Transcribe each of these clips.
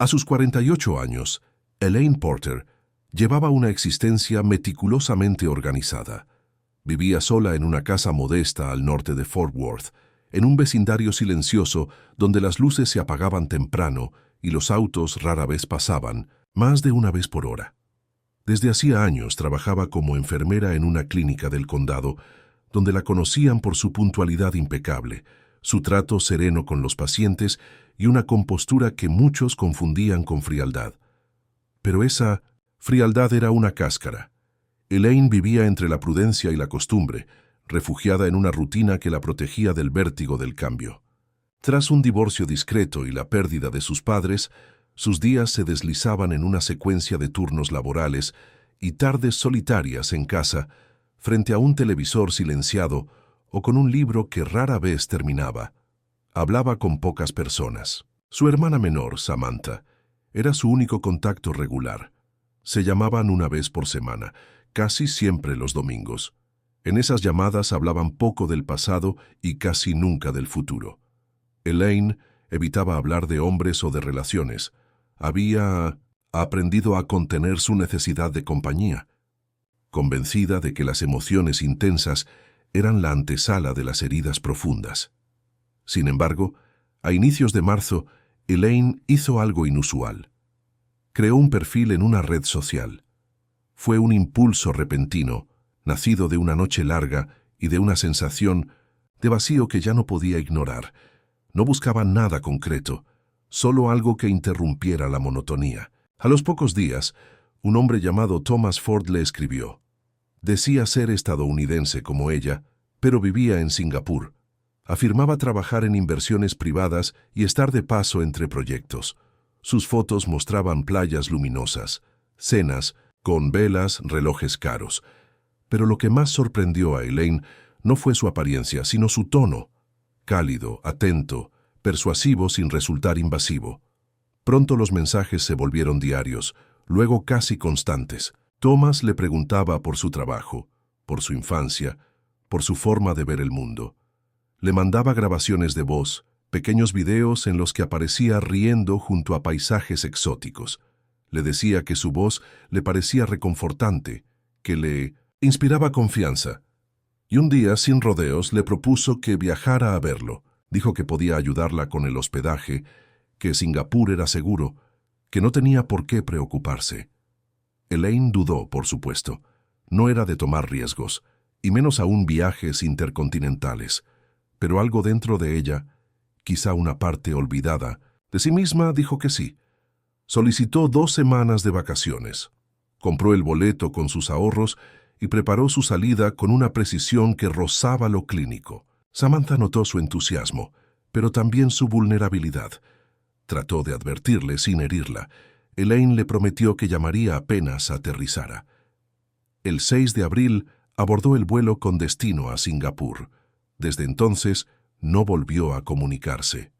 A sus 48 años, Elaine Porter llevaba una existencia meticulosamente organizada. Vivía sola en una casa modesta al norte de Fort Worth, en un vecindario silencioso donde las luces se apagaban temprano y los autos rara vez pasaban, más de una vez por hora. Desde hacía años trabajaba como enfermera en una clínica del condado, donde la conocían por su puntualidad impecable, su trato sereno con los pacientes y una compostura que muchos confundían con frialdad. Pero esa frialdad era una cáscara. Elaine vivía entre la prudencia y la costumbre, refugiada en una rutina que la protegía del vértigo del cambio. Tras un divorcio discreto y la pérdida de sus padres, sus días se deslizaban en una secuencia de turnos laborales y tardes solitarias en casa, frente a un televisor silenciado o con un libro que rara vez terminaba. Hablaba con pocas personas. Su hermana menor, Samantha, era su único contacto regular. Se llamaban una vez por semana, casi siempre los domingos. En esas llamadas hablaban poco del pasado y casi nunca del futuro. Elaine evitaba hablar de hombres o de relaciones. Había aprendido a contener su necesidad de compañía, convencida de que las emociones intensas eran la antesala de las heridas profundas. Sin embargo, a inicios de marzo, Elaine hizo algo inusual. Creó un perfil en una red social. Fue un impulso repentino, nacido de una noche larga y de una sensación de vacío que ya no podía ignorar. No buscaba nada concreto, solo algo que interrumpiera la monotonía. A los pocos días, un hombre llamado Thomas Ford le escribió. Decía ser estadounidense como ella, pero vivía en Singapur. Afirmaba trabajar en inversiones privadas y estar de paso entre proyectos. Sus fotos mostraban playas luminosas, cenas con velas, relojes caros. Pero lo que más sorprendió a Elaine no fue su apariencia, sino su tono. Cálido, atento, persuasivo sin resultar invasivo. Pronto los mensajes se volvieron diarios, luego casi constantes. Thomas le preguntaba por su trabajo, por su infancia, por su forma de ver el mundo. Le mandaba grabaciones de voz, pequeños videos en los que aparecía riendo junto a paisajes exóticos. Le decía que su voz le parecía reconfortante, que le inspiraba confianza. Y un día, sin rodeos, le propuso que viajara a verlo. Dijo que podía ayudarla con el hospedaje, que Singapur era seguro, que no tenía por qué preocuparse. Elaine dudó, por supuesto. No era de tomar riesgos, y menos aún viajes intercontinentales. Pero algo dentro de ella, quizá una parte olvidada, de sí misma dijo que sí. Solicitó 2 semanas de vacaciones. Compró el boleto con sus ahorros y preparó su salida con una precisión que rozaba lo clínico. Samantha notó su entusiasmo, pero también su vulnerabilidad. Trató de advertirle sin herirla. Elaine le prometió que llamaría apenas aterrizara. El 6 de abril abordó el vuelo con destino a Singapur. Desde entonces no volvió a comunicarse.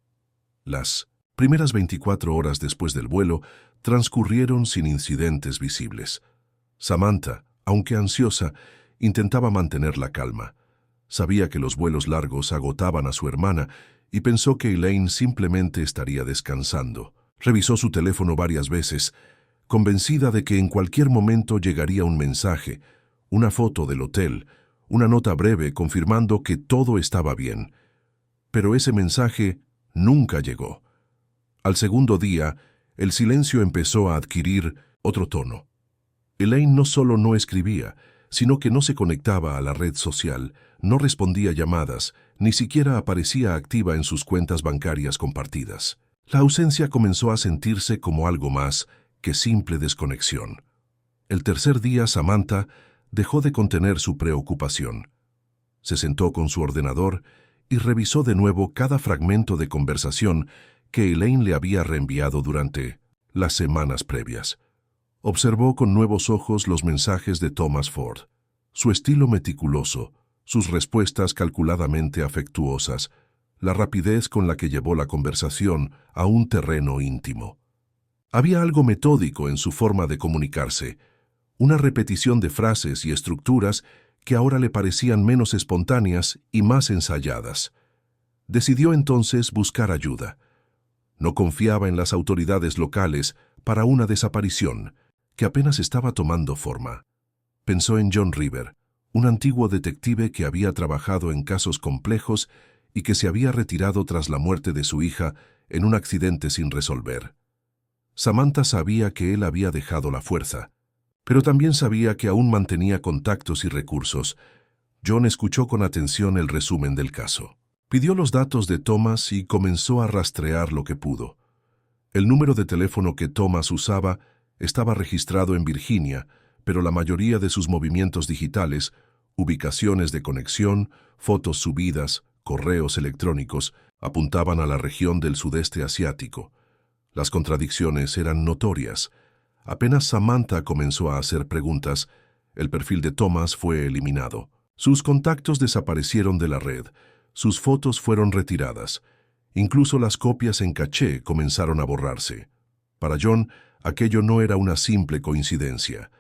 Las primeras 24 horas después del vuelo transcurrieron sin incidentes visibles. Samantha, aunque ansiosa, intentaba mantener la calma. Sabía que los vuelos largos agotaban a su hermana y pensó que Elaine simplemente estaría descansando. Revisó su teléfono varias veces, convencida de que en cualquier momento llegaría un mensaje, una foto del hotel, una nota breve confirmando que todo estaba bien. Pero ese mensaje nunca llegó. Al segundo día, el silencio empezó a adquirir otro tono. Elaine no solo no escribía, sino que no se conectaba a la red social, no respondía llamadas, ni siquiera aparecía activa en sus cuentas bancarias compartidas. La ausencia comenzó a sentirse como algo más que simple desconexión. El tercer día, Samantha dejó de contener su preocupación. Se sentó con su ordenador y revisó de nuevo cada fragmento de conversación que Elaine le había reenviado durante las semanas previas. Observó con nuevos ojos los mensajes de Thomas Ford. Su estilo meticuloso, sus respuestas calculadamente afectuosas, la rapidez con la que llevó la conversación a un terreno íntimo. Había algo metódico en su forma de comunicarse, una repetición de frases y estructuras que ahora le parecían menos espontáneas y más ensayadas. Decidió entonces buscar ayuda. No confiaba en las autoridades locales para una desaparición que apenas estaba tomando forma. Pensó en John River, un antiguo detective que había trabajado en casos complejos y que se había retirado tras la muerte de su hija en un accidente sin resolver. Samantha sabía que él había dejado la fuerza, pero también sabía que aún mantenía contactos y recursos. John escuchó con atención el resumen del caso. Pidió los datos de Thomas y comenzó a rastrear lo que pudo. El número de teléfono que Thomas usaba estaba registrado en Virginia, pero la mayoría de sus movimientos digitales, ubicaciones de conexión, fotos subidas, correos electrónicos, apuntaban a la región del sudeste asiático. Las contradicciones eran notorias. Apenas Samantha comenzó a hacer preguntas, el perfil de Thomas fue eliminado. Sus contactos desaparecieron de la red, sus fotos fueron retiradas. Incluso las copias en caché comenzaron a borrarse. Para John, aquello no era una simple coincidencia.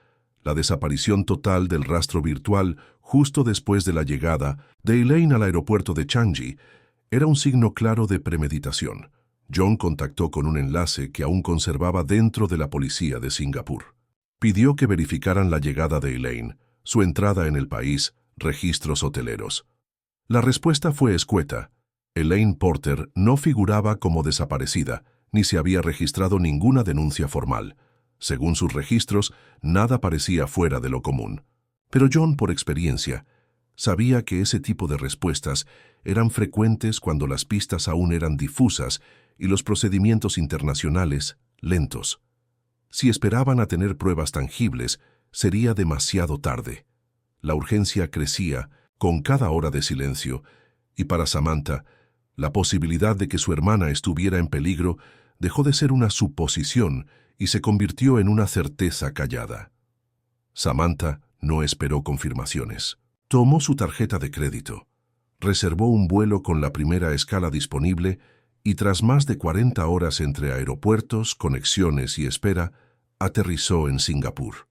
La desaparición total del rastro virtual justo después de la llegada de Elaine al aeropuerto de Changi era un signo claro de premeditación. John contactó con un enlace que aún conservaba dentro de la policía de Singapur. Pidió que verificaran la llegada de Elaine, su entrada en el país, registros hoteleros. La respuesta fue escueta. Elaine Porter no figuraba como desaparecida, ni se había registrado ninguna denuncia formal. Según sus registros, nada parecía fuera de lo común. Pero John, por experiencia, sabía que ese tipo de respuestas eran frecuentes cuando las pistas aún eran difusas y los procedimientos internacionales lentos. Si esperaban a tener pruebas tangibles, sería demasiado tarde. La urgencia crecía con cada hora de silencio, y para Samantha, la posibilidad de que su hermana estuviera en peligro dejó de ser una suposición y se convirtió en una certeza callada. Samantha no esperó confirmaciones. Tomó su tarjeta de crédito, reservó un vuelo con la primera escala disponible y tras más de 40 horas entre aeropuertos, conexiones y espera, aterrizó en Singapur.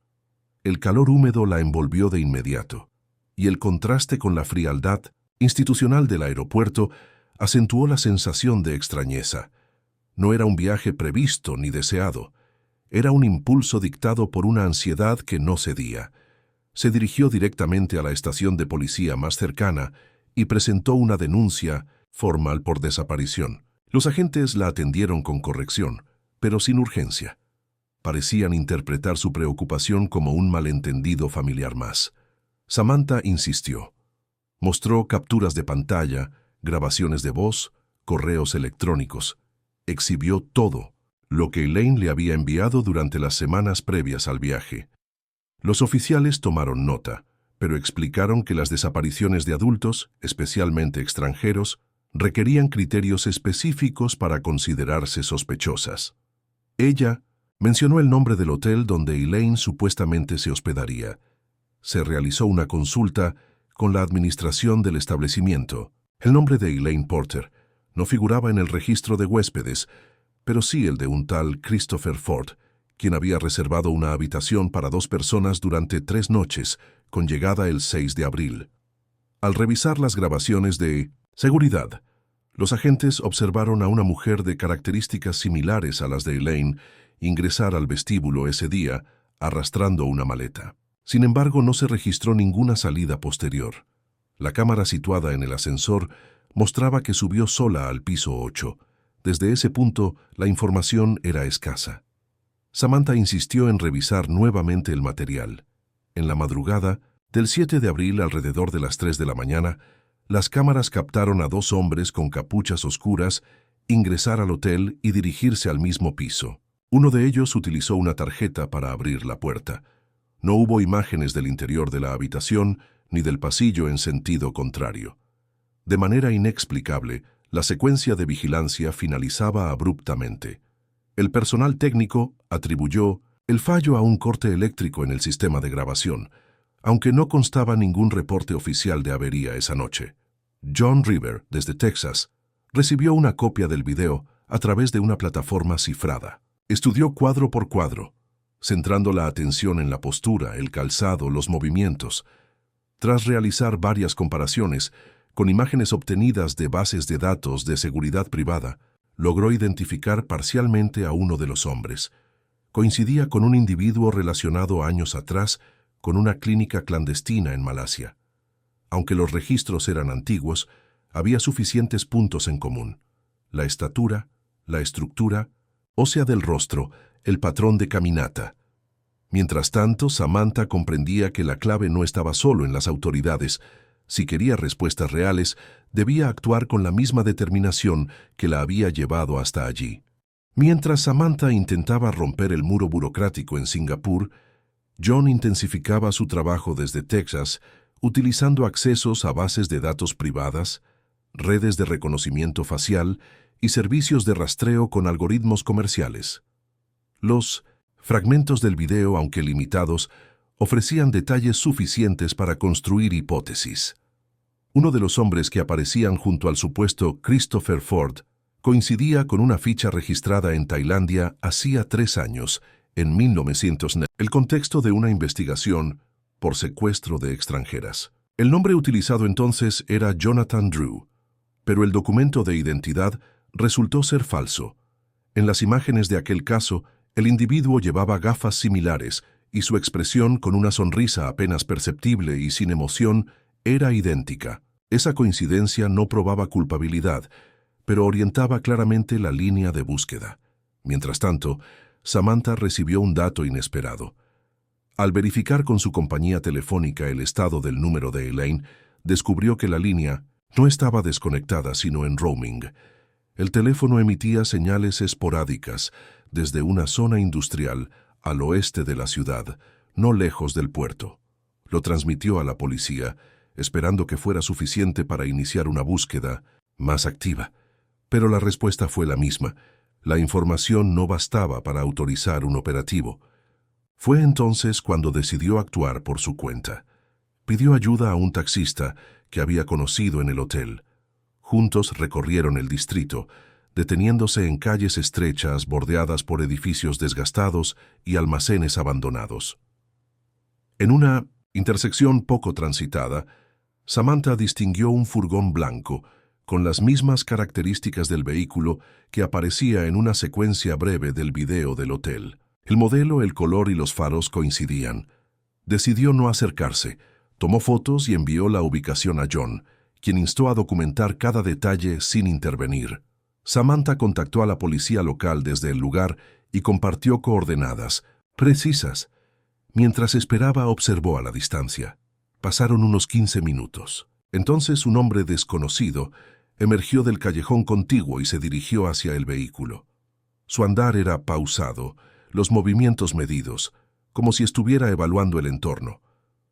El calor húmedo la envolvió de inmediato, y el contraste con la frialdad institucional del aeropuerto acentuó la sensación de extrañeza. No era un viaje previsto ni deseado. Era un impulso dictado por una ansiedad que no cedía. Se dirigió directamente a la estación de policía más cercana y presentó una denuncia formal por desaparición. Los agentes la atendieron con corrección, pero sin urgencia. Parecían interpretar su preocupación como un malentendido familiar más. Samantha insistió. Mostró capturas de pantalla, grabaciones de voz, correos electrónicos. Exhibió todo lo que Elaine le había enviado durante las semanas previas al viaje. Los oficiales tomaron nota, pero explicaron que las desapariciones de adultos, especialmente extranjeros, requerían criterios específicos para considerarse sospechosas. Ella mencionó el nombre del hotel donde Elaine supuestamente se hospedaría. Se realizó una consulta con la administración del establecimiento. El nombre de Elaine Porter no figuraba en el registro de huéspedes, pero sí el de un tal Christopher Ford, quien había reservado una habitación para 2 personas durante 3 noches, con llegada el 6 de abril. Al revisar las grabaciones de seguridad, los agentes observaron a una mujer de características similares a las de Elaine ingresar al vestíbulo ese día, arrastrando una maleta. Sin embargo, no se registró ninguna salida posterior. La cámara situada en el ascensor mostraba que subió sola al piso 8. Desde ese punto, la información era escasa. Samantha insistió en revisar nuevamente el material. En la madrugada, del 7 de abril alrededor de las 3 de la mañana, las cámaras captaron a 2 hombres con capuchas oscuras ingresar al hotel y dirigirse al mismo piso. Uno de ellos utilizó una tarjeta para abrir la puerta. No hubo imágenes del interior de la habitación ni del pasillo en sentido contrario. De manera inexplicable, la secuencia de vigilancia finalizaba abruptamente. El personal técnico atribuyó el fallo a un corte eléctrico en el sistema de grabación, aunque no constaba ningún reporte oficial de avería esa noche. John River, desde Texas, recibió una copia del video a través de una plataforma cifrada. Estudió cuadro por cuadro, centrando la atención en la postura, el calzado, los movimientos. Tras realizar varias comparaciones con imágenes obtenidas de bases de datos de seguridad privada, logró identificar parcialmente a uno de los hombres. Coincidía con un individuo relacionado años atrás con una clínica clandestina en Malasia. Aunque los registros eran antiguos, había suficientes puntos en común: la estatura, la estructura ósea del rostro, el patrón de caminata. Mientras tanto, Samantha comprendía que la clave no estaba solo en las autoridades. Si quería respuestas reales, debía actuar con la misma determinación que la había llevado hasta allí. Mientras Samantha intentaba romper el muro burocrático en Singapur, John intensificaba su trabajo desde Texas, utilizando accesos a bases de datos privadas, redes de reconocimiento facial y servicios de rastreo con algoritmos comerciales. Los fragmentos del video, aunque limitados, ofrecían detalles suficientes para construir hipótesis. Uno de los hombres que aparecían junto al supuesto Christopher Ford coincidía con una ficha registrada en Tailandia hacía 3 años, en 1990. El contexto de una investigación por secuestro de extranjeras. El nombre utilizado entonces era Jonathan Drew, pero el documento de identidad resultó ser falso. En las imágenes de aquel caso, el individuo llevaba gafas similares y su expresión, con una sonrisa apenas perceptible y sin emoción, era idéntica. Esa coincidencia no probaba culpabilidad, pero orientaba claramente la línea de búsqueda. Mientras tanto, Samantha recibió un dato inesperado. Al verificar con su compañía telefónica el estado del número de Elaine, descubrió que la línea no estaba desconectada, sino en roaming. El teléfono emitía señales esporádicas desde una zona industrial al oeste de la ciudad, no lejos del puerto. Lo transmitió a la policía, esperando que fuera suficiente para iniciar una búsqueda más activa. Pero la respuesta fue la misma. La información no bastaba para autorizar un operativo. Fue entonces cuando decidió actuar por su cuenta. Pidió ayuda a un taxista que había conocido en el hotel. Juntos recorrieron el distrito, deteniéndose en calles estrechas bordeadas por edificios desgastados y almacenes abandonados. En una intersección poco transitada, Samantha distinguió un furgón blanco, con las mismas características del vehículo que aparecía en una secuencia breve del video del hotel. El modelo, el color y los faros coincidían. Decidió no acercarse, tomó fotos y envió la ubicación a John, quien instó a documentar cada detalle sin intervenir. Samantha contactó a la policía local desde el lugar y compartió coordenadas precisas. Mientras esperaba, observó a la distancia. Pasaron unos 15 minutos. Entonces un hombre desconocido emergió del callejón contiguo y se dirigió hacia el vehículo. Su andar era pausado, los movimientos medidos, como si estuviera evaluando el entorno.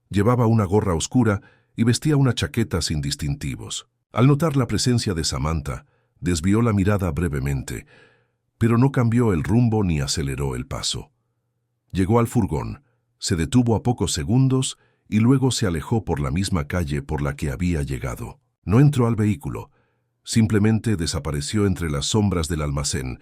Llevaba una gorra oscura y vestía una chaqueta sin distintivos. Al notar la presencia de Samantha, desvió la mirada brevemente, pero no cambió el rumbo ni aceleró el paso. Llegó al furgón, se detuvo a pocos segundos y luego se alejó por la misma calle por la que había llegado. No entró al vehículo, simplemente desapareció entre las sombras del almacén.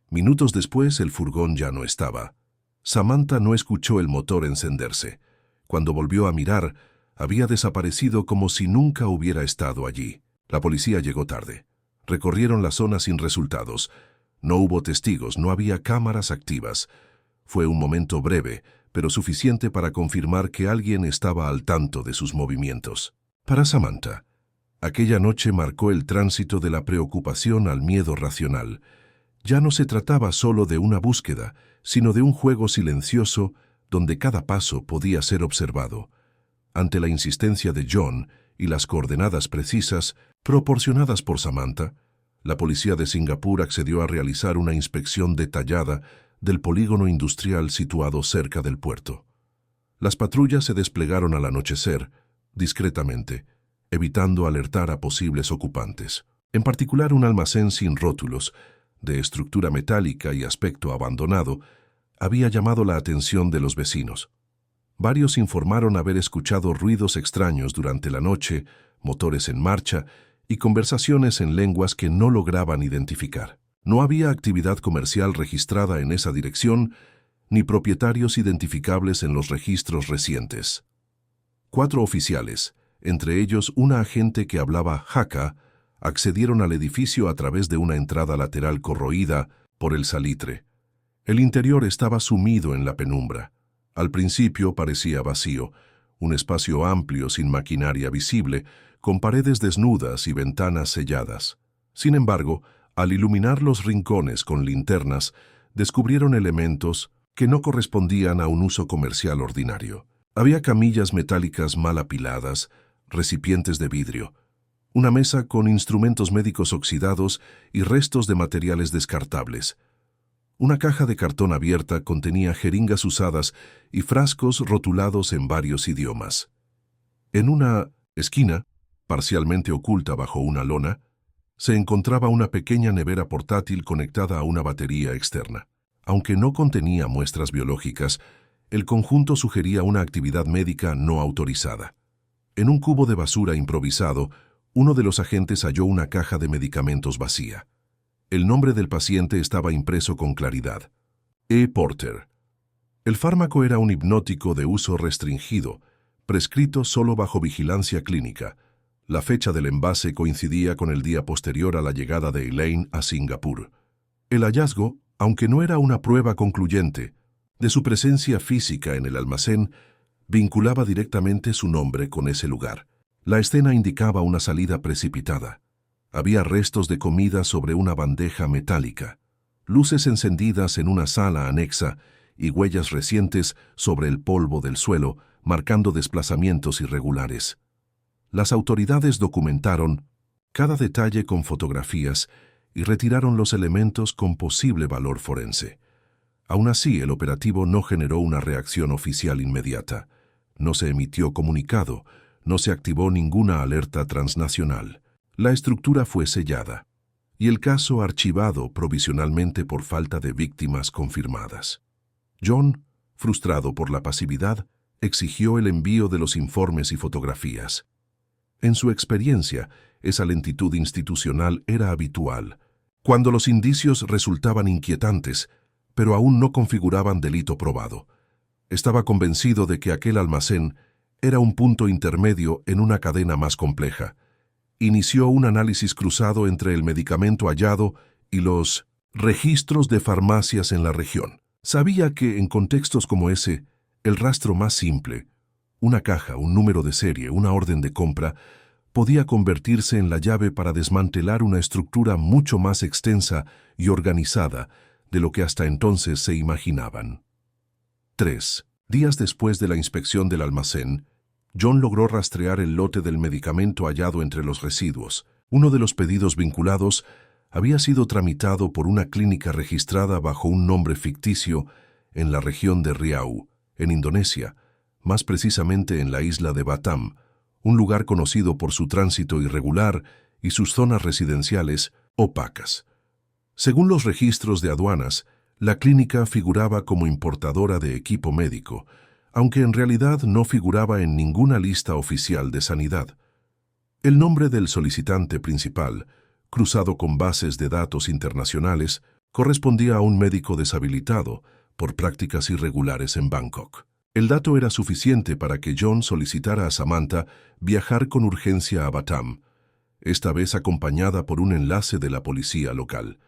Minutos después, el furgón ya no estaba. Samantha no escuchó el motor encenderse. Cuando volvió a mirar, había desaparecido como si nunca hubiera estado allí. La policía llegó tarde. Recorrieron la zona sin resultados. No hubo testigos, no había cámaras activas. Fue un momento breve, pero suficiente para confirmar que alguien estaba al tanto de sus movimientos. Para Samantha, aquella noche marcó el tránsito de la preocupación al miedo racional. Ya no se trataba solo de una búsqueda, sino de un juego silencioso donde cada paso podía ser observado. Ante la insistencia de John y las coordenadas precisas proporcionadas por Samantha, la policía de Singapur accedió a realizar una inspección detallada del polígono industrial situado cerca del puerto. Las patrullas se desplegaron al anochecer, discretamente, evitando alertar a posibles ocupantes. En particular, un almacén sin rótulos, de estructura metálica y aspecto abandonado, había llamado la atención de los vecinos. Varios informaron haber escuchado ruidos extraños durante la noche, motores en marcha y conversaciones en lenguas que no lograban identificar. No había actividad comercial registrada en esa dirección, ni propietarios identificables en los registros recientes. 4 oficiales, entre ellos una agente que hablaba Hakka, accedieron al edificio a través de una entrada lateral corroída por el salitre. El interior estaba sumido en la penumbra. Al principio parecía vacío, un espacio amplio sin maquinaria visible, con paredes desnudas y ventanas selladas. Sin embargo, al iluminar los rincones con linternas, descubrieron elementos que no correspondían a un uso comercial ordinario. Había camillas metálicas mal apiladas, recipientes de vidrio, una mesa con instrumentos médicos oxidados y restos de materiales descartables. Una caja de cartón abierta contenía jeringas usadas y frascos rotulados en varios idiomas. En una esquina, parcialmente oculta bajo una lona, se encontraba una pequeña nevera portátil conectada a una batería externa. Aunque no contenía muestras biológicas, el conjunto sugería una actividad médica no autorizada. En un cubo de basura improvisado, uno de los agentes halló una caja de medicamentos vacía. El nombre del paciente estaba impreso con claridad: E. Porter. El fármaco era un hipnótico de uso restringido, prescrito solo bajo vigilancia clínica. La fecha del envase coincidía con el día posterior a la llegada de Elaine a Singapur. El hallazgo, aunque no era una prueba concluyente de su presencia física en el almacén, vinculaba directamente su nombre con ese lugar. La escena indicaba una salida precipitada. Había restos de comida sobre una bandeja metálica, luces encendidas en una sala anexa y huellas recientes sobre el polvo del suelo, marcando desplazamientos irregulares. Las autoridades documentaron cada detalle con fotografías y retiraron los elementos con posible valor forense. Aún así, el operativo no generó una reacción oficial inmediata. No se emitió comunicado, no se activó ninguna alerta transnacional. La estructura fue sellada y el caso archivado provisionalmente por falta de víctimas confirmadas. John, frustrado por la pasividad, exigió el envío de los informes y fotografías. En su experiencia, esa lentitud institucional era habitual, cuando los indicios resultaban inquietantes, pero aún no configuraban delito probado. Estaba convencido de que aquel almacén era un punto intermedio en una cadena más compleja. Inició un análisis cruzado entre el medicamento hallado y los registros de farmacias en la región. Sabía que en contextos como ese, el rastro más simple, una caja, un número de serie, una orden de compra, podía convertirse en la llave para desmantelar una estructura mucho más extensa y organizada de lo que hasta entonces se imaginaban. 3 días después de la inspección del almacén, John logró rastrear el lote del medicamento hallado entre los residuos. Uno de los pedidos vinculados había sido tramitado por una clínica registrada bajo un nombre ficticio en la región de Riau, en Indonesia, más precisamente en la isla de Batam, un lugar conocido por su tránsito irregular y sus zonas residenciales opacas. Según los registros de aduanas, la clínica figuraba como importadora de equipo médico, aunque en realidad no figuraba en ninguna lista oficial de sanidad. El nombre del solicitante principal, cruzado con bases de datos internacionales, correspondía a un médico deshabilitado por prácticas irregulares en Bangkok. El dato era suficiente para que John solicitara a Samantha viajar con urgencia a Batam, esta vez acompañada por un enlace de la policía local.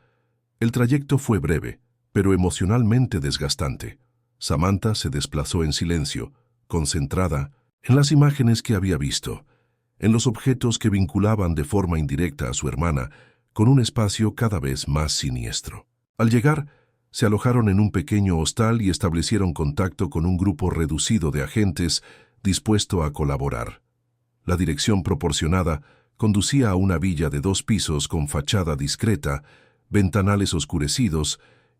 El trayecto fue breve, pero emocionalmente desgastante. Samantha se desplazó en silencio, concentrada en las imágenes que había visto, en los objetos que vinculaban de forma indirecta a su hermana con un espacio cada vez más siniestro. Al llegar, se alojaron en un pequeño hostal y establecieron contacto con un grupo reducido de agentes dispuesto a colaborar. La dirección proporcionada conducía a una villa de 2 pisos con fachada discreta, ventanales oscurecidos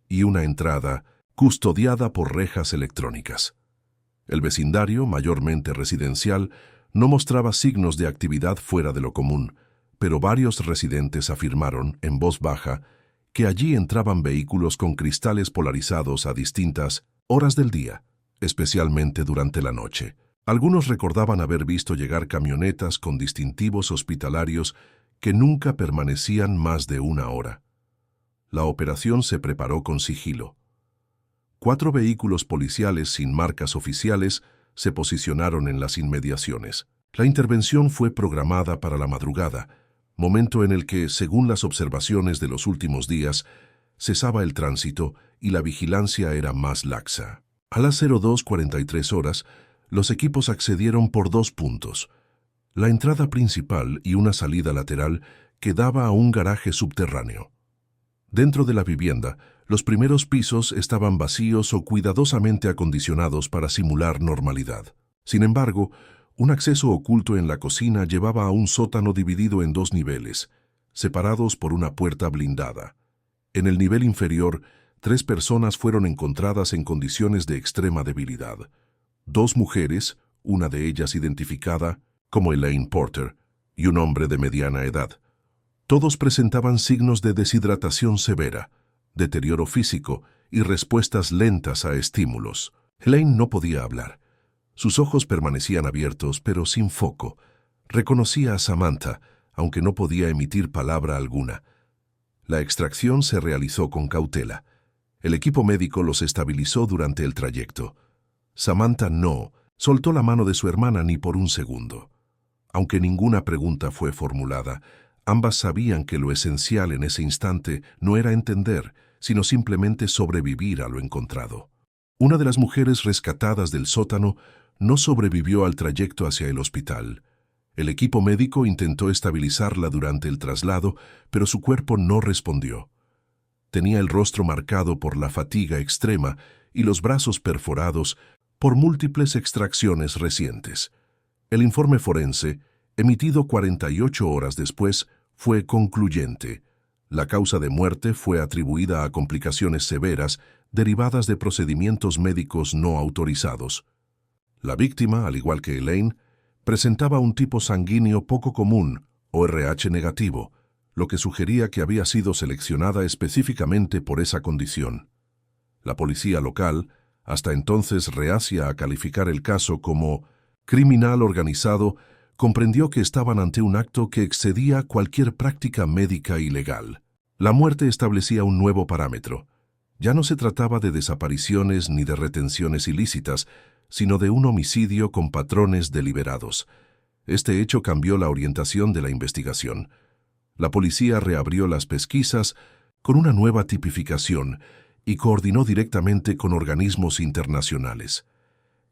y una entrada custodiada por rejas electrónicas. El vecindario, mayormente residencial, no mostraba signos de actividad fuera de lo común, pero varios residentes afirmaron, en voz baja, que allí entraban vehículos con cristales polarizados a distintas horas del día, especialmente durante la noche. Algunos recordaban haber visto llegar camionetas con distintivos hospitalarios que nunca permanecían más de 1 hora. La operación se preparó con sigilo. 4 vehículos policiales sin marcas oficiales se posicionaron en las inmediaciones. La intervención fue programada para la madrugada, momento en el que, según las observaciones de los últimos días, cesaba el tránsito y la vigilancia era más laxa. A las 02:43 horas, los equipos accedieron por 2 puntos: la entrada principal y una salida lateral que daba a un garaje subterráneo. Dentro de la vivienda, los primeros pisos estaban vacíos o cuidadosamente acondicionados para simular normalidad. Sin embargo, un acceso oculto en la cocina llevaba a un sótano dividido en 2 niveles, separados por una puerta blindada. En el nivel inferior, 3 personas fueron encontradas en condiciones de extrema debilidad. 2 mujeres, una de ellas identificada como Elaine Porter, y un hombre de mediana edad. Todos presentaban signos de deshidratación severa, deterioro físico y respuestas lentas a estímulos. Elaine no podía hablar. Sus ojos permanecían abiertos, pero sin foco. Reconocía a Samantha, aunque no podía emitir palabra alguna. La extracción se realizó con cautela. El equipo médico los estabilizó durante el trayecto. Samantha no soltó la mano de su hermana ni por un segundo. Aunque ninguna pregunta fue formulada, ambas sabían que lo esencial en ese instante no era entender, sino simplemente sobrevivir a lo encontrado. Una de las mujeres rescatadas del sótano no sobrevivió al trayecto hacia el hospital. El equipo médico intentó estabilizarla durante el traslado, pero su cuerpo no respondió. Tenía el rostro marcado por la fatiga extrema y los brazos perforados por múltiples extracciones recientes. El informe forense, emitido 48 horas después, fue concluyente. La causa de muerte fue atribuida a complicaciones severas derivadas de procedimientos médicos no autorizados. La víctima, al igual que Elaine, presentaba un tipo sanguíneo poco común, o RH negativo, lo que sugería que había sido seleccionada específicamente por esa condición. La policía local, hasta entonces reacia a calificar el caso como criminal organizado, comprendió que estaban ante un acto que excedía cualquier práctica médica ilegal. La muerte establecía un nuevo parámetro. Ya no se trataba de desapariciones ni de retenciones ilícitas, sino de un homicidio con patrones deliberados. Este hecho cambió la orientación de la investigación. La policía reabrió las pesquisas con una nueva tipificación y coordinó directamente con organismos internacionales.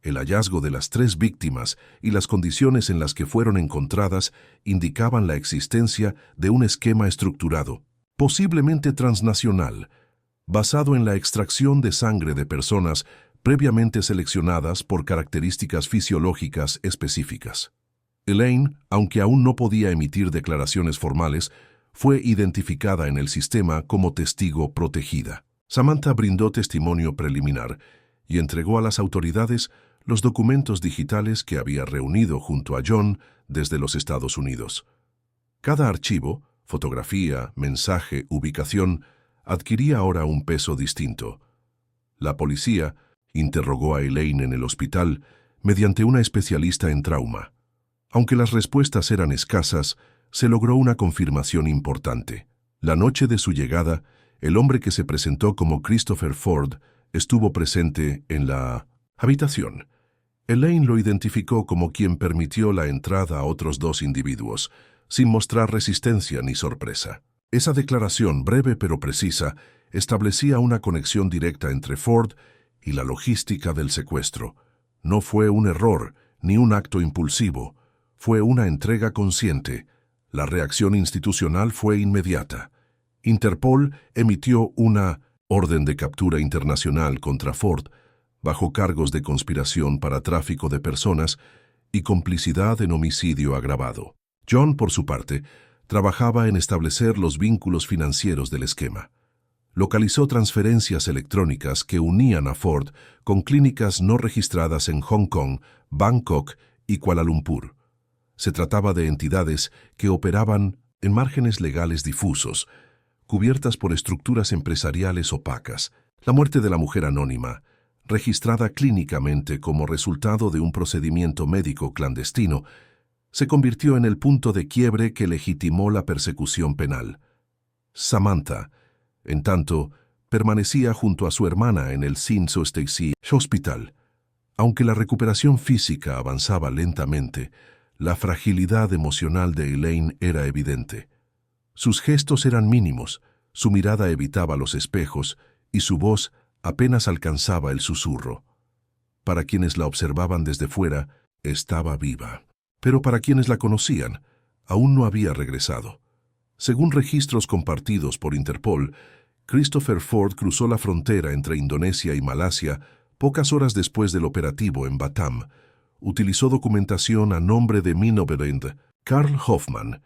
El hallazgo de las 3 víctimas y las condiciones en las que fueron encontradas indicaban la existencia de un esquema estructurado, posiblemente transnacional, basado en la extracción de sangre de personas previamente seleccionadas por características fisiológicas específicas. Elaine, aunque aún no podía emitir declaraciones formales, fue identificada en el sistema como testigo protegida. Samantha brindó testimonio preliminar y entregó a las autoridades los documentos digitales que había reunido junto a John desde los Estados Unidos. Cada archivo, fotografía, mensaje, ubicación, adquiría ahora un peso distinto. La policía interrogó a Elaine en el hospital mediante una especialista en trauma. Aunque las respuestas eran escasas, se logró una confirmación importante. La noche de su llegada, el hombre que se presentó como Christopher Ford estuvo presente en la habitación. Elaine lo identificó como quien permitió la entrada a otros 2 individuos, sin mostrar resistencia ni sorpresa. Esa declaración, breve pero precisa, establecía una conexión directa entre Ford y la logística del secuestro. No fue un error ni un acto impulsivo, fue una entrega consciente. La reacción institucional fue inmediata. Interpol emitió una orden de captura internacional contra Ford bajo cargos de conspiración para tráfico de personas y complicidad en homicidio agravado. John, por su parte, trabajaba en establecer los vínculos financieros del esquema. Localizó transferencias electrónicas que unían a Ford con clínicas no registradas en Hong Kong, Bangkok y Kuala Lumpur. Se trataba de entidades que operaban en márgenes legales difusos, cubiertas por estructuras empresariales opacas. La muerte de la mujer anónima, registrada clínicamente como resultado de un procedimiento médico clandestino, se convirtió en el punto de quiebre que legitimó la persecución penal. Samantha, en tanto, permanecía junto a su hermana en el St. Stacy Hospital. Aunque la recuperación física avanzaba lentamente, La fragilidad emocional de Elaine era evidente. Sus gestos eran mínimos, su mirada evitaba los espejos y su voz apenas alcanzaba el susurro. Para quienes la observaban desde fuera, estaba viva. Pero para quienes la conocían, aún no había regresado. Según registros compartidos por Interpol, Christopher Ford cruzó la frontera entre Indonesia y Malasia pocas horas después del operativo en Batam. Utilizó documentación a nombre de Minoverend Carl Hoffman,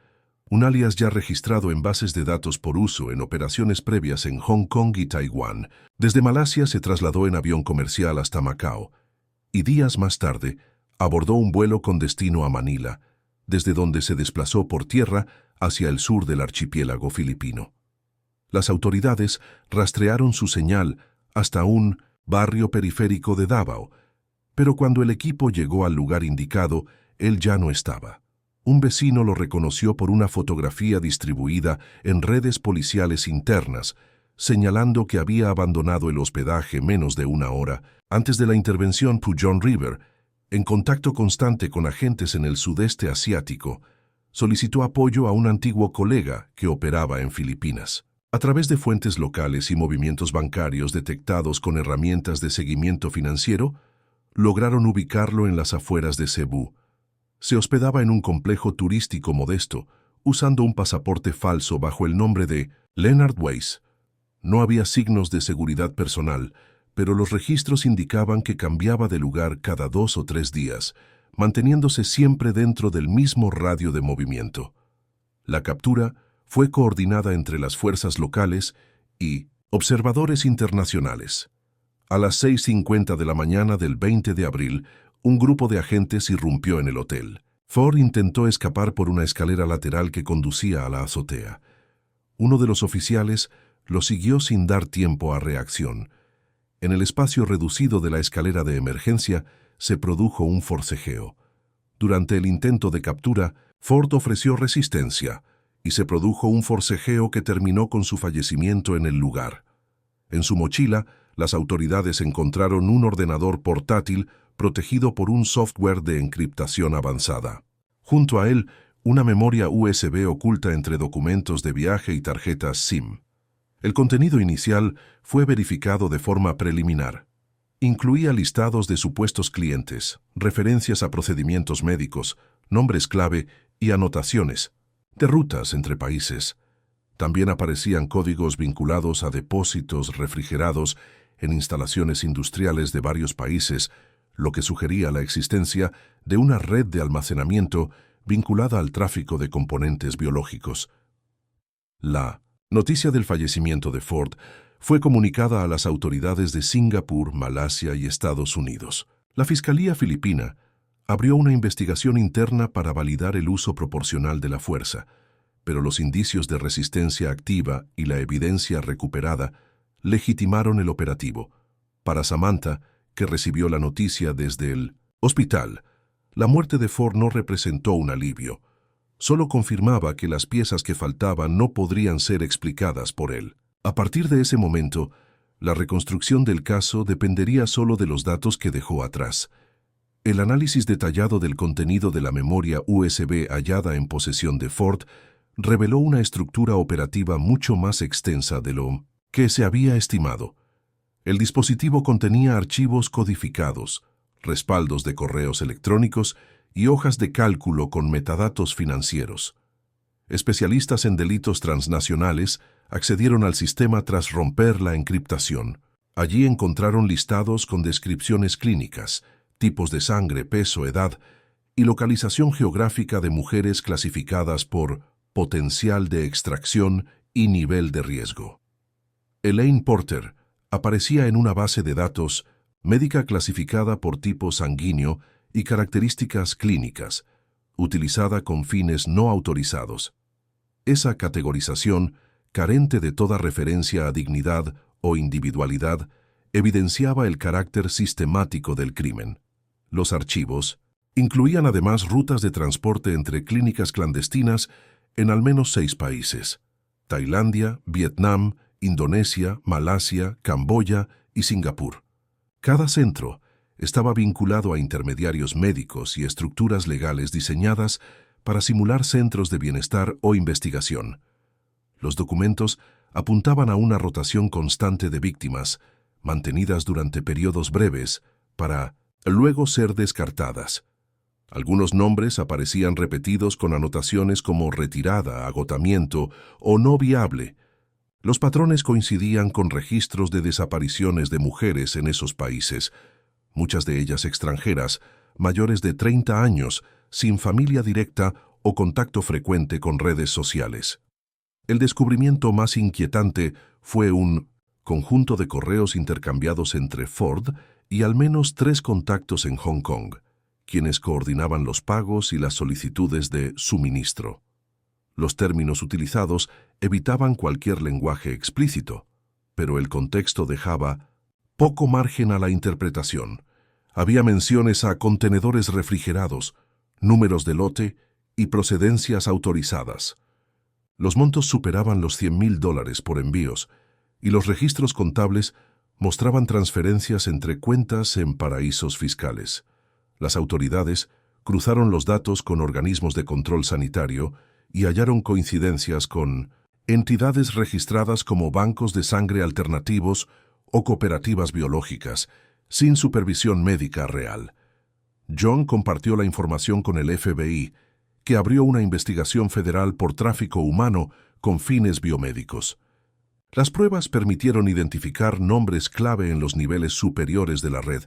un alias ya registrado en bases de datos por uso en operaciones previas en Hong Kong y Taiwán. Desde Malasia se trasladó en avión comercial hasta Macao y días más tarde abordó un vuelo con destino a Manila, desde donde se desplazó por tierra hacia el sur del archipiélago filipino. Las autoridades rastrearon su señal hasta un barrio periférico de Davao, pero cuando el equipo llegó al lugar indicado, él ya no estaba. Un vecino lo reconoció por una fotografía distribuida en redes policiales internas, señalando que había abandonado el hospedaje menos de una hora antes de la intervención Pujon River. En contacto constante con agentes en el sudeste asiático, solicitó apoyo a un antiguo colega que operaba en Filipinas. A través de fuentes locales y movimientos bancarios detectados con herramientas de seguimiento financiero, lograron ubicarlo en las afueras de Cebú. Se hospedaba en un complejo turístico modesto, usando un pasaporte falso bajo el nombre de Leonard Weiss. No había signos de seguridad personal, pero los registros indicaban que cambiaba de lugar cada 2 o 3 días, manteniéndose siempre dentro del mismo radio de movimiento. La captura fue coordinada entre las fuerzas locales y observadores internacionales. A las 6:50 de la mañana del 20 de abril, un grupo de agentes irrumpió en el hotel. Ford intentó escapar por una escalera lateral que conducía a la azotea. Uno de los oficiales lo siguió sin dar tiempo a reacción. En el espacio reducido de la escalera de emergencia se produjo un forcejeo. Durante el intento de captura, Ford ofreció resistencia y se produjo un forcejeo que terminó con su fallecimiento en el lugar. En su mochila, las autoridades encontraron un ordenador portátil protegido por un software de encriptación avanzada. Junto a él, una memoria USB oculta entre documentos de viaje y tarjetas SIM. El contenido inicial fue verificado de forma preliminar. Incluía listados de supuestos clientes, referencias a procedimientos médicos, nombres clave y anotaciones de rutas entre países. También aparecían códigos vinculados a depósitos refrigerados en instalaciones industriales de varios países, lo que sugería la existencia de una red de almacenamiento vinculada al tráfico de componentes biológicos. La noticia del fallecimiento de Ford fue comunicada a las autoridades de Singapur, Malasia y Estados Unidos. La Fiscalía Filipina abrió una investigación interna para validar el uso proporcional de la fuerza, pero los indicios de resistencia activa y la evidencia recuperada legitimaron el operativo. Para Samantha, que recibió la noticia desde el hospital, la muerte de Ford no representó un alivio. Solo confirmaba que las piezas que faltaban no podrían ser explicadas por él. A partir de ese momento, la reconstrucción del caso dependería solo de los datos que dejó atrás. El análisis detallado del contenido de la memoria USB hallada en posesión de Ford reveló una estructura operativa mucho más extensa de lo que se había estimado. El dispositivo contenía archivos codificados, respaldos de correos electrónicos y hojas de cálculo con metadatos financieros. Especialistas en delitos transnacionales accedieron al sistema tras romper la encriptación. Allí encontraron listados con descripciones clínicas, tipos de sangre, peso, edad y localización geográfica de mujeres clasificadas por potencial de extracción y nivel de riesgo. Elaine Porter aparecía en una base de datos médica clasificada por tipo sanguíneo y características clínicas, utilizada con fines no autorizados. Esa categorización, carente de toda referencia a dignidad o individualidad, evidenciaba el carácter sistemático del crimen. Los archivos incluían además rutas de transporte entre clínicas clandestinas en al menos 6 países: Tailandia, Vietnam, Indonesia, Malasia, Camboya y Singapur. Cada centro estaba vinculado a intermediarios médicos y estructuras legales diseñadas para simular centros de bienestar o investigación. Los documentos apuntaban a una rotación constante de víctimas, mantenidas durante periodos breves, para luego ser descartadas. Algunos nombres aparecían repetidos con anotaciones como retirada, agotamiento o no viable. Los patrones coincidían con registros de desapariciones de mujeres en esos países, muchas de ellas extranjeras, mayores de 30 años, sin familia directa o contacto frecuente con redes sociales. El descubrimiento más inquietante fue un conjunto de correos intercambiados entre Ford y al menos 3 contactos en Hong Kong, quienes coordinaban los pagos y las solicitudes de suministro. Los términos utilizados evitaban cualquier lenguaje explícito, pero el contexto dejaba poco margen a la interpretación. Había menciones a contenedores refrigerados, números de lote y procedencias autorizadas. Los montos superaban los $100,000 por envíos, y los registros contables mostraban transferencias entre cuentas en paraísos fiscales. Las autoridades cruzaron los datos con organismos de control sanitario y hallaron coincidencias con entidades registradas como bancos de sangre alternativos o cooperativas biológicas, sin supervisión médica real. John compartió la información con el FBI, que abrió una investigación federal por tráfico humano con fines biomédicos. Las pruebas permitieron identificar nombres clave en los niveles superiores de la red,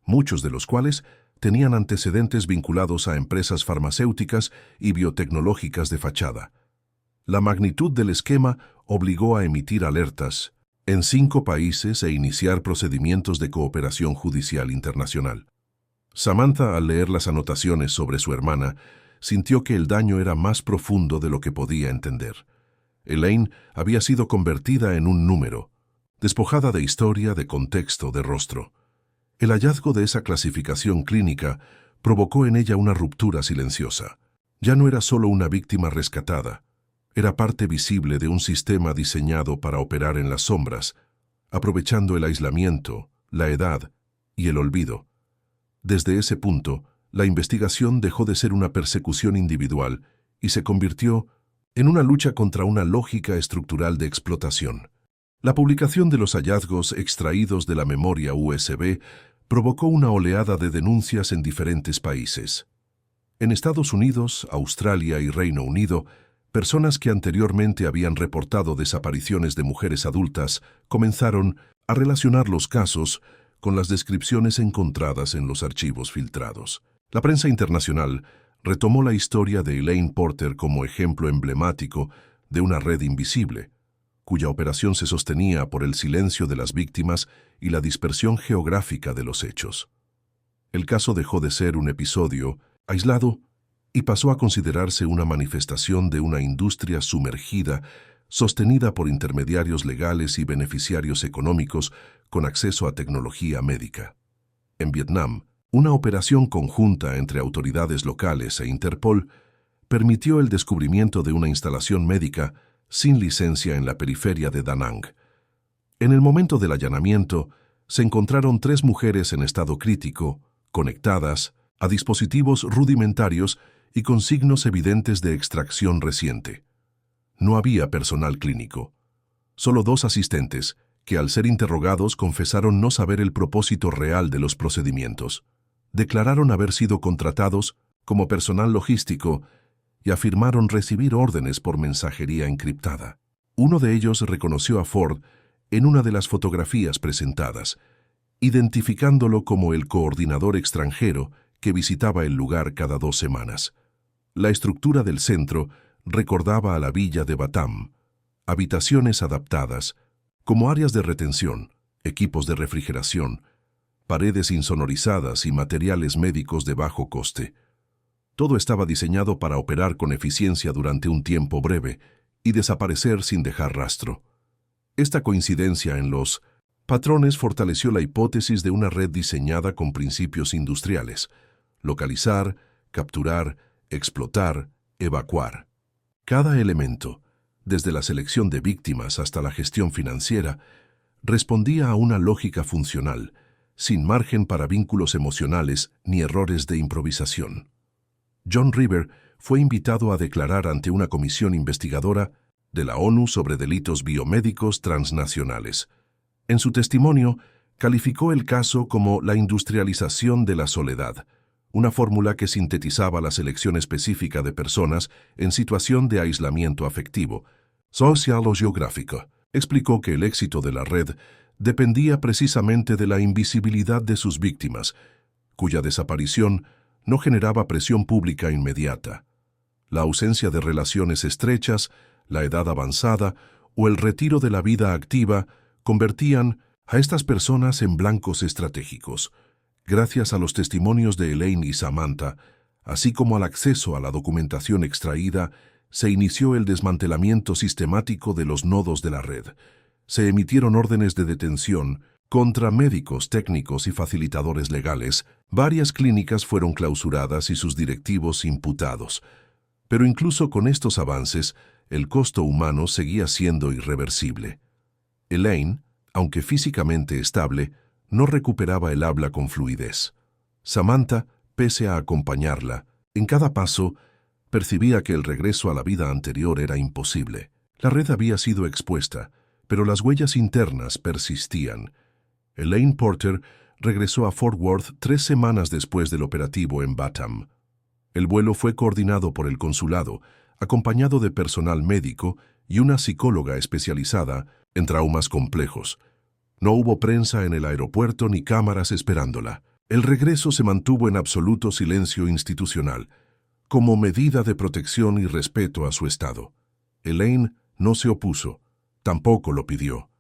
muchos de los cuales tenían antecedentes vinculados a empresas farmacéuticas y biotecnológicas de fachada. La magnitud del esquema obligó a emitir alertas en 5 países e iniciar procedimientos de cooperación judicial internacional. Samantha, al leer las anotaciones sobre su hermana, sintió que el daño era más profundo de lo que podía entender. Elaine había sido convertida en un número, despojada de historia, de contexto, de rostro. El hallazgo de esa clasificación clínica provocó en ella una ruptura silenciosa. Ya no era solo una víctima rescatada, era parte visible de un sistema diseñado para operar en las sombras, aprovechando el aislamiento, la edad y el olvido. Desde ese punto, la investigación dejó de ser una persecución individual y se convirtió en una lucha contra una lógica estructural de explotación. La publicación de los hallazgos extraídos de la memoria USB provocó una oleada de denuncias en diferentes países. En Estados Unidos, Australia y Reino Unido, personas que anteriormente habían reportado desapariciones de mujeres adultas comenzaron a relacionar los casos con las descripciones encontradas en los archivos filtrados. La prensa internacional retomó la historia de Elaine Porter como ejemplo emblemático de una red invisible, cuya operación se sostenía por el silencio de las víctimas y la dispersión geográfica de los hechos. El caso dejó de ser un episodio aislado y pasó a considerarse una manifestación de una industria sumergida, sostenida por intermediarios legales y beneficiarios económicos con acceso a tecnología médica. En Vietnam, una operación conjunta entre autoridades locales e Interpol permitió el descubrimiento de una instalación médica sin licencia en la periferia de Da Nang. En el momento del allanamiento, se encontraron 3 mujeres en estado crítico, conectadas a dispositivos rudimentarios y con signos evidentes de extracción reciente. No había personal clínico, solo 2 asistentes, que al ser interrogados confesaron no saber el propósito real de los procedimientos. Declararon haber sido contratados como personal logístico y afirmaron recibir órdenes por mensajería encriptada. Uno de ellos reconoció a Ford en una de las fotografías presentadas, identificándolo como el coordinador extranjero que visitaba el lugar cada 2 semanas. La estructura del centro recordaba a la villa de Batam, habitaciones adaptadas, como áreas de retención, equipos de refrigeración, paredes insonorizadas y materiales médicos de bajo coste. Todo estaba diseñado para operar con eficiencia durante un tiempo breve y desaparecer sin dejar rastro. Esta coincidencia en los patrones fortaleció la hipótesis de una red diseñada con principios industriales: localizar, capturar, explotar, evacuar. Cada elemento, desde la selección de víctimas hasta la gestión financiera, respondía a una lógica funcional, sin margen para vínculos emocionales ni errores de improvisación. John River fue invitado a declarar ante una comisión investigadora de la ONU sobre delitos biomédicos transnacionales. En su testimonio, calificó el caso como la industrialización de la soledad, una fórmula que sintetizaba la selección específica de personas en situación de aislamiento afectivo, social o geográfico. Explicó que el éxito de la red dependía precisamente de la invisibilidad de sus víctimas, cuya desaparición no generaba presión pública inmediata. La ausencia de relaciones estrechas, la edad avanzada o el retiro de la vida activa convertían a estas personas en blancos estratégicos. Gracias a los testimonios de Elaine y Samantha, así como al acceso a la documentación extraída, se inició el desmantelamiento sistemático de los nodos de la red. Se emitieron órdenes de detención contra médicos, técnicos y facilitadores legales. Varias clínicas fueron clausuradas y sus directivos imputados. Pero incluso con estos avances, el costo humano seguía siendo irreversible. Elaine, aunque físicamente estable, no recuperaba el habla con fluidez. Samantha, pese a acompañarla, en cada paso, percibía que el regreso a la vida anterior era imposible. La red había sido expuesta, pero las huellas internas persistían. Elaine Porter regresó a Fort Worth 3 semanas después del operativo en Batham. El vuelo fue coordinado por el consulado, acompañado de personal médico y una psicóloga especializada en traumas complejos. No hubo prensa en el aeropuerto ni cámaras esperándola. El regreso se mantuvo en absoluto silencio institucional, como medida de protección y respeto a su estado. Elaine no se opuso, tampoco lo pidió.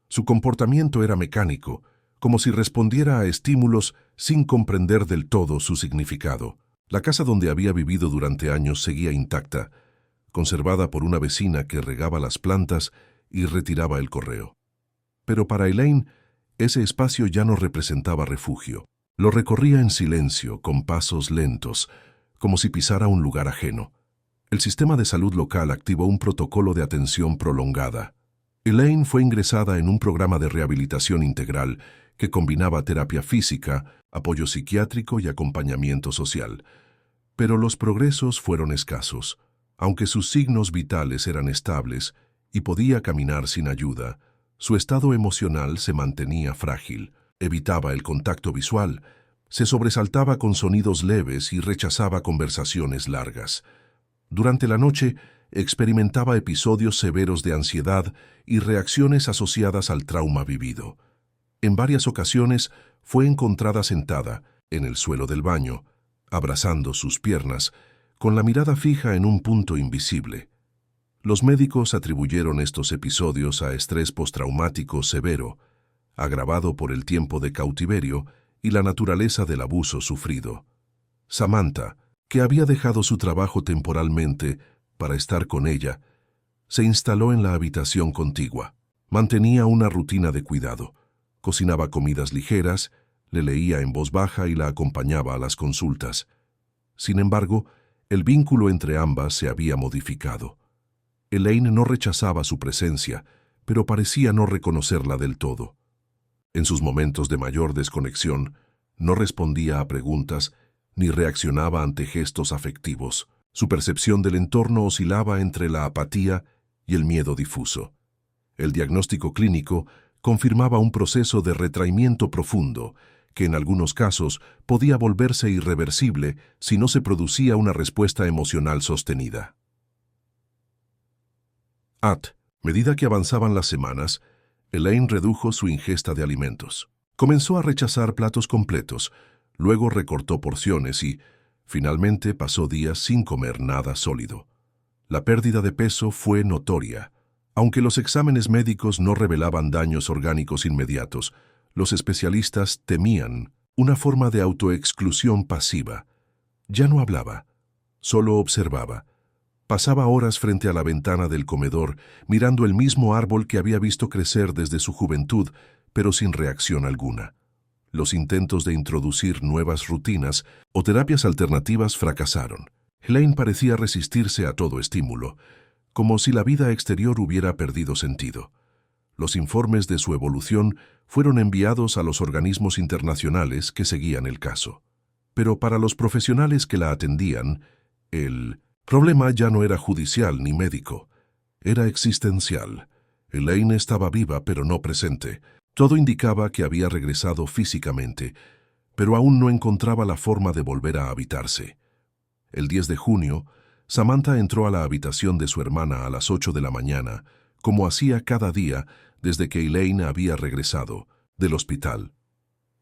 Su comportamiento era mecánico, como si respondiera a estímulos sin comprender del todo su significado. La casa donde había vivido durante años seguía intacta, conservada por una vecina que regaba las plantas y retiraba el correo. Pero para Elaine, ese espacio ya no representaba refugio. Lo recorría en silencio, con pasos lentos, como si pisara un lugar ajeno. El sistema de salud local activó un protocolo de atención prolongada. Elaine fue ingresada en un programa de rehabilitación integral que combinaba terapia física, apoyo psiquiátrico y acompañamiento social. Pero los progresos fueron escasos. Aunque sus signos vitales eran estables y podía caminar sin ayuda, su estado emocional se mantenía frágil. Evitaba el contacto visual, se sobresaltaba con sonidos leves y rechazaba conversaciones largas. Durante la noche, experimentaba episodios severos de ansiedad y reacciones asociadas al trauma vivido. En varias ocasiones fue encontrada sentada en el suelo del baño, abrazando sus piernas, con la mirada fija en un punto invisible. Los médicos atribuyeron estos episodios a estrés postraumático severo, agravado por el tiempo de cautiverio y la naturaleza del abuso sufrido. Samantha, que había dejado su trabajo temporalmente para estar con ella, se instaló en la habitación contigua. Mantenía una rutina de cuidado. Cocinaba comidas ligeras, le leía en voz baja y la acompañaba a las consultas. Sin embargo, el vínculo entre ambas se había modificado. Elaine no rechazaba su presencia, pero parecía no reconocerla del todo. En sus momentos de mayor desconexión, no respondía a preguntas ni reaccionaba ante gestos afectivos. Su percepción del entorno oscilaba entre la apatía y el miedo difuso. El diagnóstico clínico confirmaba un proceso de retraimiento profundo, que en algunos casos podía volverse irreversible si no se producía una respuesta emocional sostenida. A medida que avanzaban las semanas, Elaine redujo su ingesta de alimentos. Comenzó a rechazar platos completos, luego recortó porciones y, finalmente, pasó días sin comer nada sólido. La pérdida de peso fue notoria. Aunque los exámenes médicos no revelaban daños orgánicos inmediatos, los especialistas temían una forma de autoexclusión pasiva. Ya no hablaba, solo observaba. Pasaba horas frente a la ventana del comedor, mirando el mismo árbol que había visto crecer desde su juventud, pero sin reacción alguna. Los intentos de introducir nuevas rutinas o terapias alternativas fracasaron. Elaine parecía resistirse a todo estímulo, como si la vida exterior hubiera perdido sentido. Los informes de su evolución fueron enviados a los organismos internacionales que seguían el caso. Pero para los profesionales que la atendían, el problema ya no era judicial ni médico, era existencial. Elaine estaba viva pero no presente. Todo indicaba que había regresado físicamente, pero aún no encontraba la forma de volver a habitarse. El 10 de junio, Samantha entró a la habitación de su hermana a las 8 de la mañana, como hacía cada día desde que Elaine había regresado del hospital.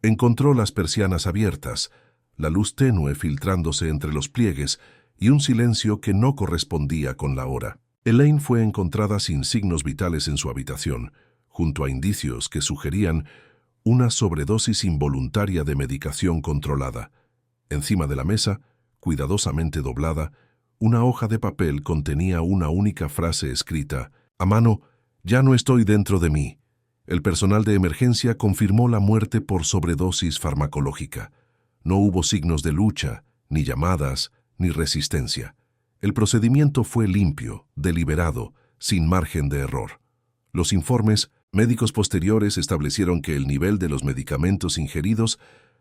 Encontró las persianas abiertas, la luz tenue filtrándose entre los pliegues y un silencio que no correspondía con la hora. Elaine fue encontrada sin signos vitales en su habitación, junto a indicios que sugerían una sobredosis involuntaria de medicación controlada. Encima de la mesa, cuidadosamente doblada, una hoja de papel contenía una única frase escrita, a mano: «Ya no estoy dentro de mí». El personal de emergencia confirmó la muerte por sobredosis farmacológica. No hubo signos de lucha, ni llamadas, ni resistencia. El procedimiento fue limpio, deliberado, sin margen de error. Los informes médicos posteriores establecieron que el nivel de los medicamentos ingeridos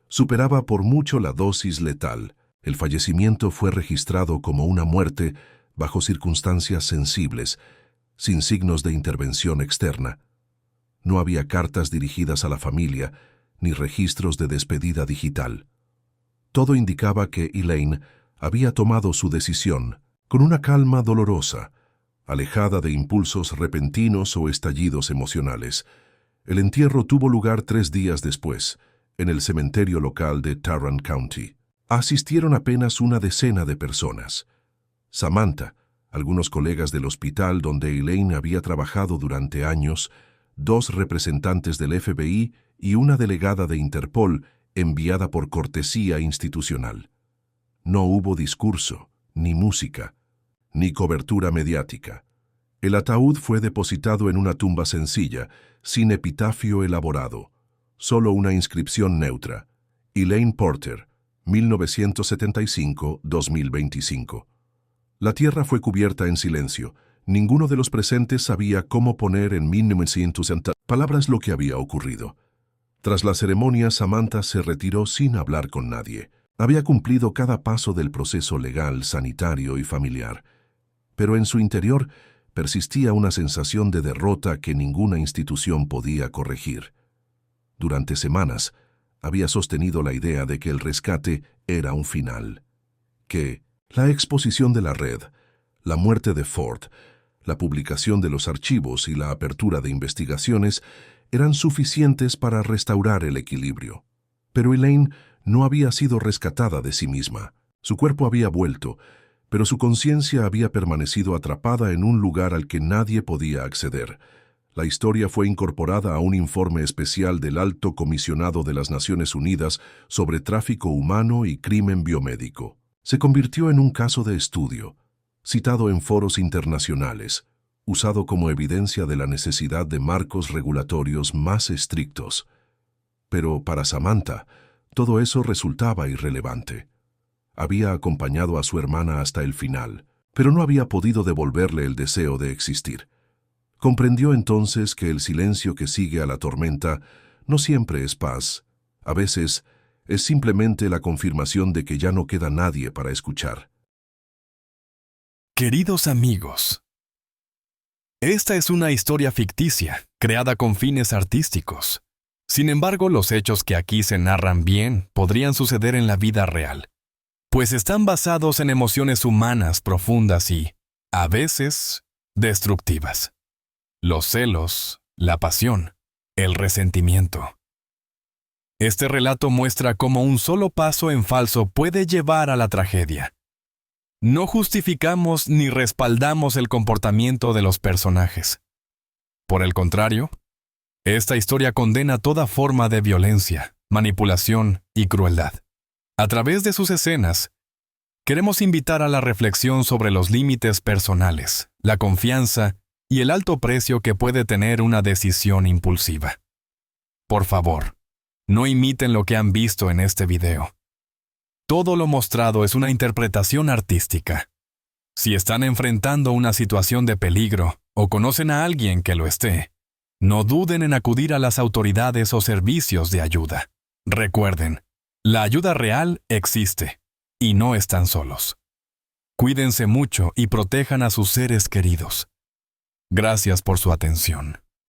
superaba por mucho la dosis letal. El fallecimiento fue registrado como una muerte bajo circunstancias sensibles, sin signos de intervención externa. No había cartas dirigidas a la familia, ni registros de despedida digital. Todo indicaba que Elaine había tomado su decisión con una calma dolorosa, alejada de impulsos repentinos o estallidos emocionales. El entierro tuvo lugar 3 días después, en el cementerio local de Tarrant County. Asistieron apenas una decena de personas. Samantha, algunos colegas del hospital donde Elaine había trabajado durante años, 2 representantes del FBI y una delegada de Interpol enviada por cortesía institucional. No hubo discurso, ni música, ni cobertura mediática. El ataúd fue depositado en una tumba sencilla, sin epitafio elaborado, solo una inscripción neutra: Elaine Porter, 1975-2025. La tierra fue cubierta en silencio. Ninguno de los presentes sabía cómo poner en 1960 palabras lo que había ocurrido. Tras la ceremonia, Samantha se retiró sin hablar con nadie. Había cumplido cada paso del proceso legal, sanitario y familiar, pero en su interior persistía una sensación de derrota que ninguna institución podía corregir. Durante semanas, había sostenido la idea de que el rescate era un final, que la exposición de la red, la muerte de Ford, la publicación de los archivos y la apertura de investigaciones eran suficientes para restaurar el equilibrio. Pero Elaine no había sido rescatada de sí misma. Su cuerpo había vuelto, pero su conciencia había permanecido atrapada en un lugar al que nadie podía acceder. La historia fue incorporada a un informe especial del Alto Comisionado de las Naciones Unidas sobre tráfico humano y crimen biomédico. Se convirtió en un caso de estudio, citado en foros internacionales, usado como evidencia de la necesidad de marcos regulatorios más estrictos. Pero para Samantha, todo eso resultaba irrelevante. Había acompañado a su hermana hasta el final, pero no había podido devolverle el deseo de existir. Comprendió entonces que el silencio que sigue a la tormenta no siempre es paz. A veces es simplemente la confirmación de que ya no queda nadie para escuchar. Queridos amigos, esta es una historia ficticia, creada con fines artísticos. Sin embargo, los hechos que aquí se narran bien podrían suceder en la vida real, pues están basados en emociones humanas profundas y, a veces, destructivas. Los celos, la pasión, el resentimiento. Este relato muestra cómo un solo paso en falso puede llevar a la tragedia. No justificamos ni respaldamos el comportamiento de los personajes. Por el contrario, esta historia condena toda forma de violencia, manipulación y crueldad. A través de sus escenas, queremos invitar a la reflexión sobre los límites personales, la confianza y el alto precio que puede tener una decisión impulsiva. Por favor, no imiten lo que han visto en este video. Todo lo mostrado es una interpretación artística. Si están enfrentando una situación de peligro o conocen a alguien que lo esté, No duden en acudir a las autoridades o servicios de ayuda. Recuerden, la ayuda real existe y no están solos. Cuídense mucho y protejan a sus seres queridos. Gracias por su atención.